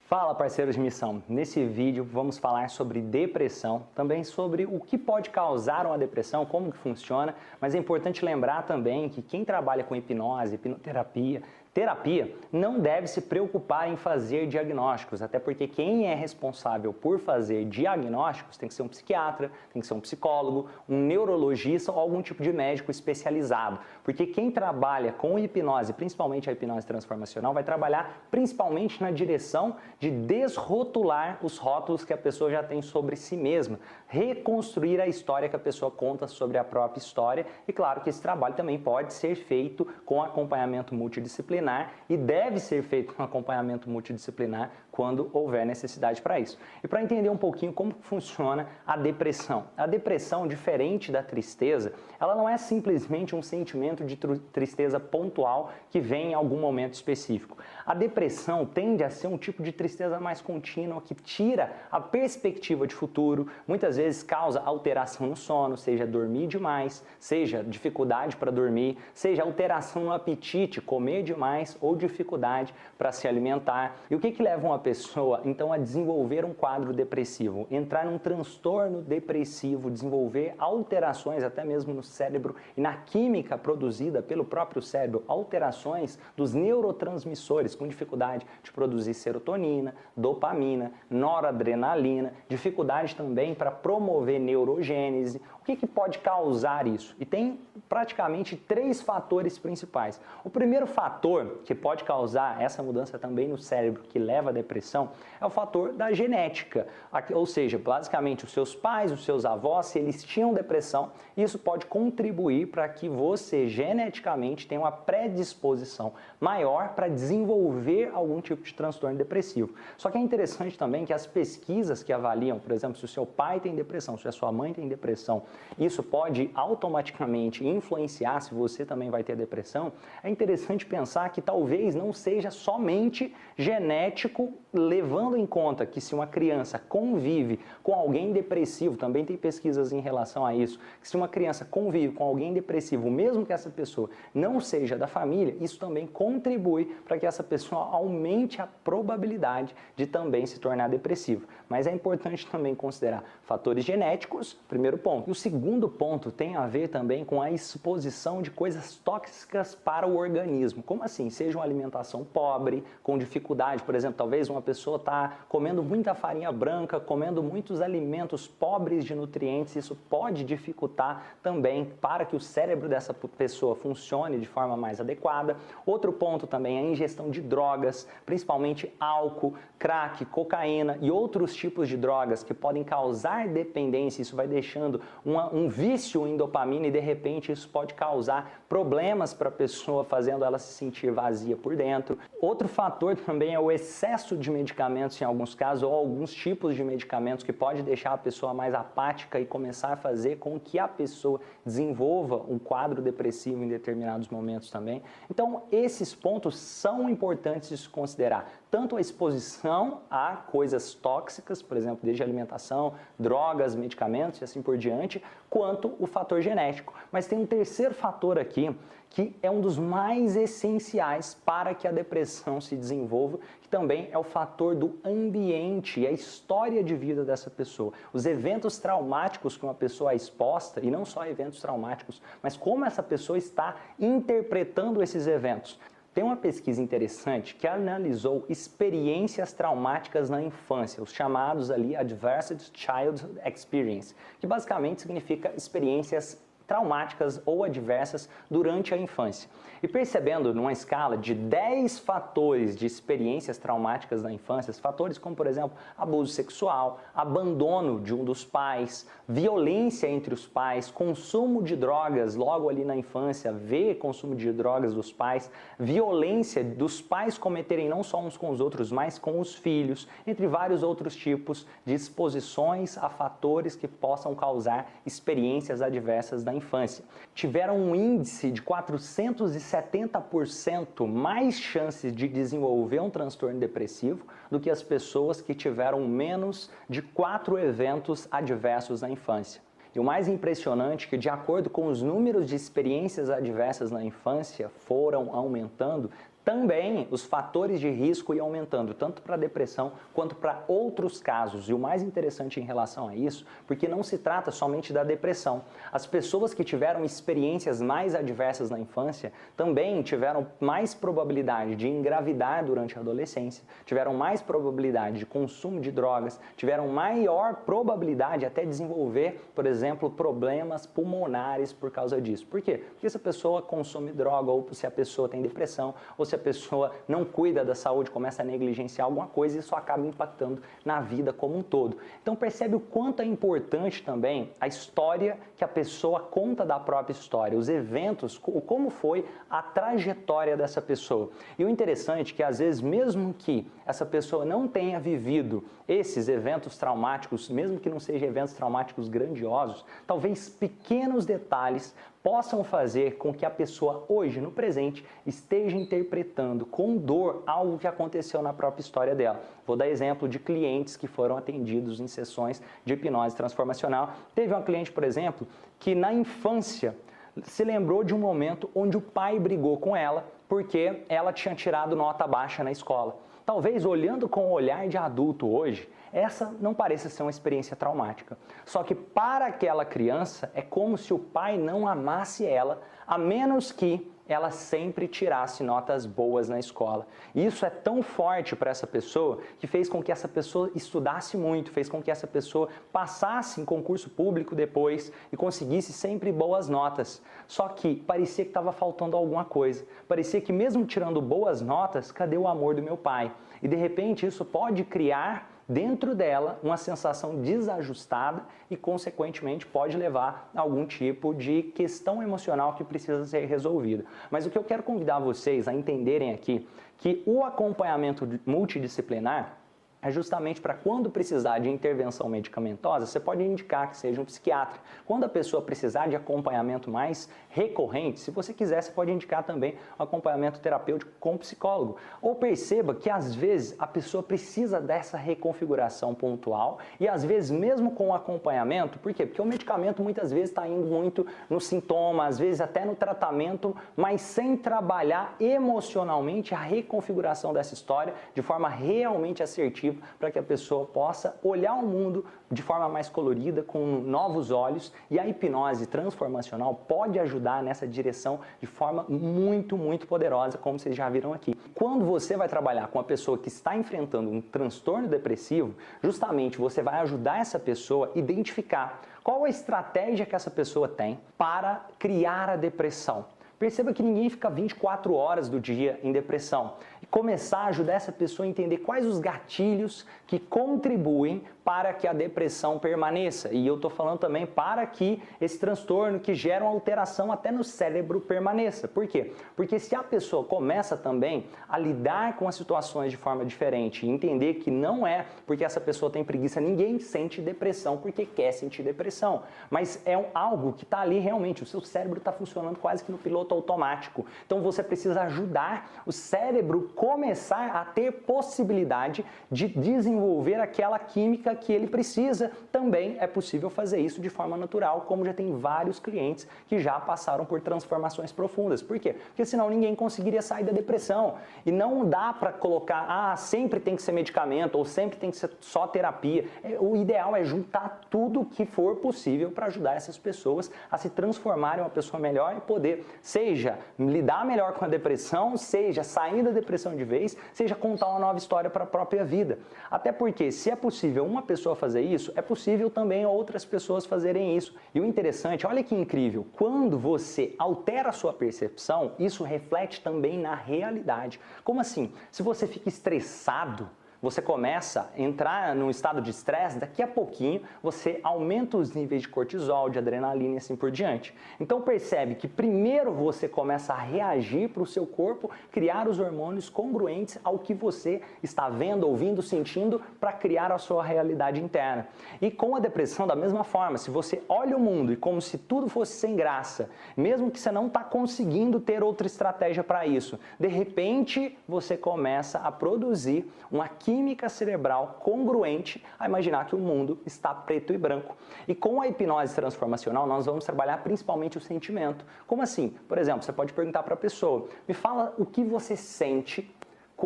Fala, parceiros de missão! Nesse vídeo vamos falar sobre depressão, também sobre o que pode causar uma depressão, como que funciona, mas é importante lembrar também que quem trabalha com hipnose, hipnoterapia, terapia, não deve se preocupar em fazer diagnósticos, até porque quem é responsável por fazer diagnósticos tem que ser um psiquiatra, tem que ser um psicólogo, um neurologista ou algum tipo de médico especializado, porque quem trabalha com hipnose, principalmente a hipnose transformacional, vai trabalhar principalmente na direção de desrotular os rótulos que a pessoa já tem sobre si mesma, reconstruir a história que a pessoa conta sobre a própria história, e claro que esse trabalho também pode ser feito com acompanhamento multidisciplinar e deve ser feito com acompanhamento multidisciplinar quando houver necessidade para isso. E para entender um pouquinho como funciona a depressão. A depressão, diferente da tristeza, ela não é simplesmente um sentimento de tristeza pontual que vem em algum momento específico. A depressão tende a ser um tipo de tristeza mais contínua que tira a perspectiva de futuro, muitas vezes causa alteração no sono, seja dormir demais, seja dificuldade para dormir, seja alteração no apetite, comer demais ou dificuldade para se alimentar. E o que leva uma pessoa, então, a desenvolver um quadro depressivo? Entrar num transtorno depressivo, desenvolver alterações até mesmo no cérebro e na química produzida pelo próprio cérebro, alterações dos neurotransmissores com dificuldade de produzir serotonina, dopamina, noradrenalina, dificuldade também para promover neurogênese. O que pode causar isso? E tem praticamente 3 fatores principais. O primeiro fator que pode causar essa mudança também no cérebro que leva à depressão é o fator da genética. Ou seja, basicamente os seus pais, os seus avós, se eles tinham depressão, isso pode contribuir para que você geneticamente tenha uma predisposição maior para desenvolver algum tipo de transtorno depressivo. Só que é interessante também que as pesquisas que avaliam, por exemplo, se o seu pai tem depressão, se a sua mãe tem depressão, isso pode automaticamente influenciar se você também vai ter depressão. É interessante pensar que talvez não seja somente genético, levando em conta que se uma criança convive com alguém depressivo, também tem pesquisas em relação a isso, que se uma criança convive com alguém depressivo, mesmo que essa pessoa não seja da família, isso também contribui para que essa pessoa aumente a probabilidade de também se tornar depressivo. Mas é importante também considerar fatores genéticos, primeiro ponto. E o segundo ponto tem a ver também com a exposição de coisas tóxicas para o organismo. Como assim? Seja uma alimentação pobre, com dificuldade, por exemplo, talvez uma pessoa está comendo muita farinha branca, comendo muitos alimentos pobres de nutrientes, isso pode dificultar também para que o cérebro dessa pessoa funcione de forma mais adequada. Outro ponto também é a ingestão de drogas, principalmente álcool, crack, cocaína e outros tipos de drogas que podem causar dependência, isso vai deixando um vício em dopamina e de repente isso pode causar problemas para a pessoa, fazendo ela se sentir vazia por dentro. Outro fator também é o excesso de medicamentos em alguns casos, ou alguns tipos de medicamentos que pode deixar a pessoa mais apática e começar a fazer com que a pessoa desenvolva um quadro depressivo em determinados momentos também. Então, esses pontos são importantes de se considerar. Tanto a exposição a coisas tóxicas, por exemplo, desde alimentação, drogas, medicamentos e assim por diante, quanto o fator genético. Mas tem um terceiro fator aqui, que é um dos mais essenciais para que a depressão se desenvolva, que também é o fator do ambiente e a história de vida dessa pessoa. Os eventos traumáticos que uma pessoa é exposta, e não só eventos traumáticos, mas como essa pessoa está interpretando esses eventos. Tem uma pesquisa interessante que analisou experiências traumáticas na infância, os chamados ali Adverse Childhood Experience, que basicamente significa experiências traumáticas ou adversas durante a infância. E percebendo numa escala de 10 fatores de experiências traumáticas na infância, fatores como, por exemplo, abuso sexual, abandono de um dos pais, violência entre os pais, consumo de drogas logo ali na infância, ver consumo de drogas dos pais, violência dos pais cometerem não só uns com os outros, mas com os filhos, entre vários outros tipos de exposições a fatores que possam causar experiências adversas na infância. Tiveram um índice de 470% mais chances de desenvolver um transtorno depressivo do que as pessoas que tiveram menos de 4 eventos adversos na infância. E o mais impressionante é que, de acordo com os números de experiências adversas na infância foram aumentando, também os fatores de risco iam aumentando, tanto para a depressão quanto para outros casos. E o mais interessante em relação a isso, porque não se trata somente da depressão. As pessoas que tiveram experiências mais adversas na infância também tiveram mais probabilidade de engravidar durante a adolescência, tiveram mais probabilidade de consumo de drogas, tiveram maior probabilidade até desenvolver, por exemplo, problemas pulmonares por causa disso. Por quê? Porque se a pessoa consome droga, ou se a pessoa tem depressão, ou se a pessoa não cuida da saúde, começa a negligenciar alguma coisa, isso acaba impactando na vida como um todo. Então percebe o quanto é importante também a história que a pessoa conta da própria história, os eventos, como foi a trajetória dessa pessoa. E o interessante é que às vezes, mesmo que essa pessoa não tenha vivido esses eventos traumáticos, mesmo que não sejam eventos traumáticos grandiosos, talvez pequenos detalhes possam fazer com que a pessoa hoje, no presente, esteja interpretando com dor algo que aconteceu na própria história dela. Vou dar exemplo de clientes que foram atendidos em sessões de hipnose transformacional. Teve uma cliente, por exemplo, que na infância se lembrou de um momento onde o pai brigou com ela porque ela tinha tirado nota baixa na escola. Talvez, olhando com o olhar de adulto hoje, essa não pareça ser uma experiência traumática. Só que para aquela criança é como se o pai não amasse ela, a menos que ela sempre tirasse notas boas na escola. E isso é tão forte para essa pessoa que fez com que essa pessoa estudasse muito, fez com que essa pessoa passasse em concurso público depois e conseguisse sempre boas notas. Só que parecia que estava faltando alguma coisa. Parecia que mesmo tirando boas notas, cadê o amor do meu pai? E de repente isso pode criar dentro dela uma sensação desajustada e, consequentemente, pode levar a algum tipo de questão emocional que precisa ser resolvida. Mas o que eu quero convidar vocês a entenderem aqui, que o acompanhamento multidisciplinar é justamente para quando precisar de intervenção medicamentosa, você pode indicar que seja um psiquiatra. Quando a pessoa precisar de acompanhamento mais recorrente, se você quiser, você pode indicar também um acompanhamento terapêutico com um psicólogo. Ou perceba que às vezes a pessoa precisa dessa reconfiguração pontual e às vezes mesmo com o acompanhamento, por quê? Porque o medicamento muitas vezes está indo muito no sintoma, às vezes até no tratamento, mas sem trabalhar emocionalmente a reconfiguração dessa história de forma realmente assertiva, para que a pessoa possa olhar o mundo de forma mais colorida, com novos olhos, e a hipnose transformacional pode ajudar nessa direção de forma muito, muito poderosa, como vocês já viram aqui. Quando você vai trabalhar com uma pessoa que está enfrentando um transtorno depressivo, justamente você vai ajudar essa pessoa a identificar qual a estratégia que essa pessoa tem para criar a depressão. Perceba que ninguém fica 24 horas do dia em depressão. E começar a ajudar essa pessoa a entender quais os gatilhos que contribuem para que a depressão permaneça. E eu estou falando também para que esse transtorno que gera uma alteração até no cérebro permaneça. Por quê? Porque se a pessoa começa também a lidar com as situações de forma diferente e entender que não é porque essa pessoa tem preguiça, ninguém sente depressão porque quer sentir depressão. Mas é algo que está ali realmente, o seu cérebro está funcionando quase que no piloto automático. Então você precisa ajudar o cérebro começar a ter possibilidade de desenvolver aquela química que ele precisa. Também é possível fazer isso de forma natural, como já tem vários clientes que já passaram por transformações profundas. Por quê? Porque senão ninguém conseguiria sair da depressão. E não dá para colocar, sempre tem que ser medicamento ou sempre tem que ser só terapia. O ideal é juntar tudo o que for possível para ajudar essas pessoas a se transformarem em uma pessoa melhor e poder, seja lidar melhor com a depressão, seja sair da depressão de vez, seja contar uma nova história para a própria vida. Até porque, se é possível uma pessoa fazer isso, é possível também outras pessoas fazerem isso. E o interessante, olha que incrível, quando você altera a sua percepção, isso reflete também na realidade. Como assim? Se você fica estressado, você começa a entrar num estado de estresse, daqui a pouquinho você aumenta os níveis de cortisol, de adrenalina e assim por diante. Então percebe que primeiro você começa a reagir para o seu corpo, criar os hormônios congruentes ao que você está vendo, ouvindo, sentindo, para criar a sua realidade interna. E com a depressão, da mesma forma, se você olha o mundo e como se tudo fosse sem graça, mesmo que você não está conseguindo ter outra estratégia para isso, de repente você começa a produzir uma química química cerebral congruente a imaginar que o mundo está preto e branco. E com a hipnose transformacional, nós vamos trabalhar principalmente o sentimento. Como assim? Por exemplo, você pode perguntar para a pessoa, me fala o que você sente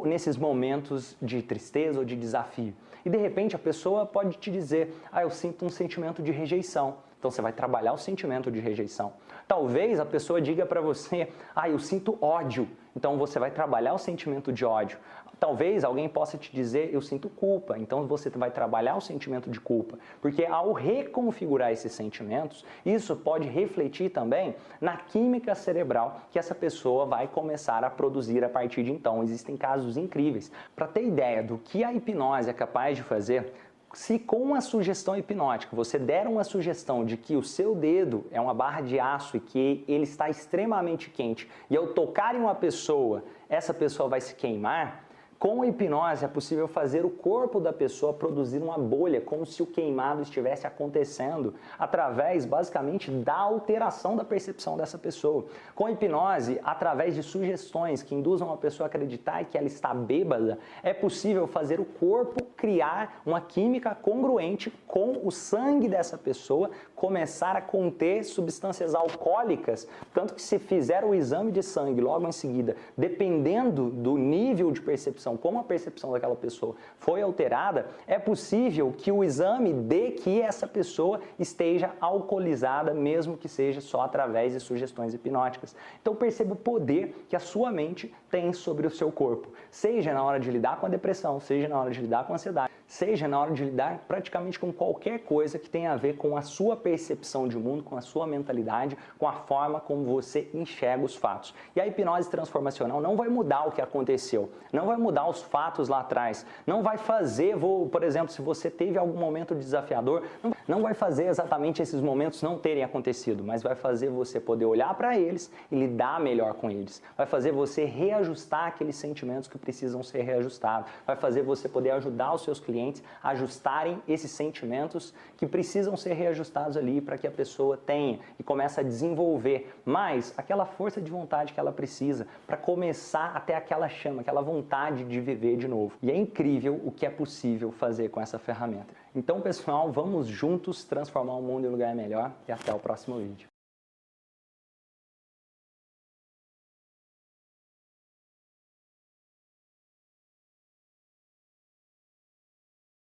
nesses momentos de tristeza ou de desafio. E de repente a pessoa pode te dizer, eu sinto um sentimento de rejeição. Então você vai trabalhar o sentimento de rejeição. Talvez a pessoa diga para você, eu sinto ódio. Então você vai trabalhar o sentimento de ódio. Talvez alguém possa te dizer, eu sinto culpa. Então você vai trabalhar o sentimento de culpa. Porque ao reconfigurar esses sentimentos, isso pode refletir também na química cerebral que essa pessoa vai começar a produzir a partir de então. Existem casos incríveis. Para ter ideia do que a hipnose é capaz de fazer, se com a sugestão hipnótica você der uma sugestão de que o seu dedo é uma barra de aço e que ele está extremamente quente e ao tocar em uma pessoa, essa pessoa vai se queimar, com a hipnose é possível fazer o corpo da pessoa produzir uma bolha, como se o queimado estivesse acontecendo, através, basicamente, da alteração da percepção dessa pessoa. Com a hipnose, através de sugestões que induzam a pessoa a acreditar que ela está bêbada, é possível fazer o corpo criar uma química congruente com o sangue dessa pessoa, começar a conter substâncias alcoólicas, tanto que se fizer o exame de sangue logo em seguida, dependendo do nível de percepção, como a percepção daquela pessoa foi alterada, é possível que o exame dê que essa pessoa esteja alcoolizada, mesmo que seja só através de sugestões hipnóticas. Então perceba o poder que a sua mente tem sobre o seu corpo, seja na hora de lidar com a depressão, seja na hora de lidar com a ansiedade, seja na hora de lidar praticamente com qualquer coisa que tenha a ver com a sua percepção de mundo, com a sua mentalidade, com a forma como você enxerga os fatos. E a hipnose transformacional não vai mudar o que aconteceu, não vai mudar os fatos lá atrás, não vai fazer, por exemplo, se você teve algum momento desafiador, não vai fazer exatamente esses momentos não terem acontecido, mas vai fazer você poder olhar para eles e lidar melhor com eles, vai fazer você reajustar aqueles sentimentos que precisam ser reajustados, vai fazer você poder ajudar os seus clientes a ajustarem esses sentimentos que precisam ser reajustados ali para que a pessoa tenha e comece a desenvolver mais aquela força de vontade que ela precisa para começar a ter aquela chama, aquela vontade de viver de novo. E é incrível o que é possível fazer com essa ferramenta. Então, pessoal, vamos juntos transformar o mundo em um lugar melhor e até o próximo vídeo.